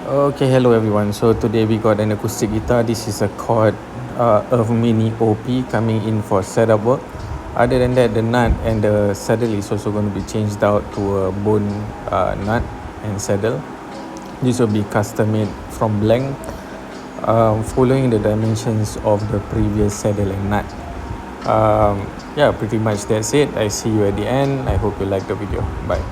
Okay, hello everyone. So today we got an acoustic guitar. This is a Cort Earth Mini OP coming in for setup work. Other than that, the nut and the saddle is also going to be changed out to a bone nut and saddle. This will be custom made from blank, following the dimensions of the previous saddle and nut. Yeah, pretty much that's it. I see you at the end. I hope you like the video. Bye.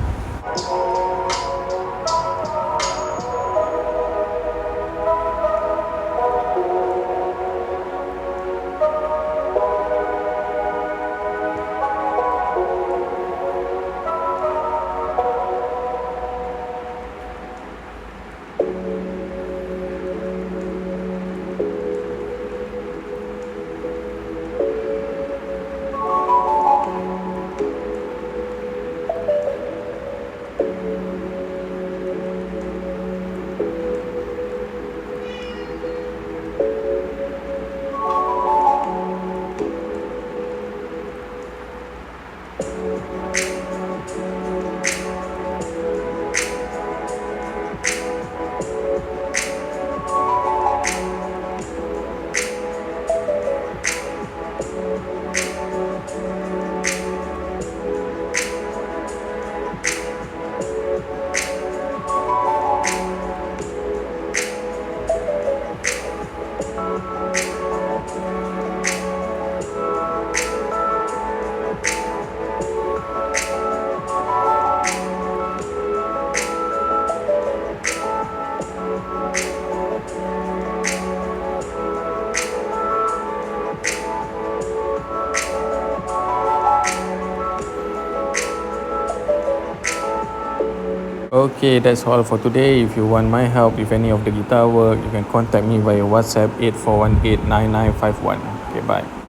Okay, that's all for today. If you want my help with any of the guitar work, you can contact me via WhatsApp 84189951. Okay, bye.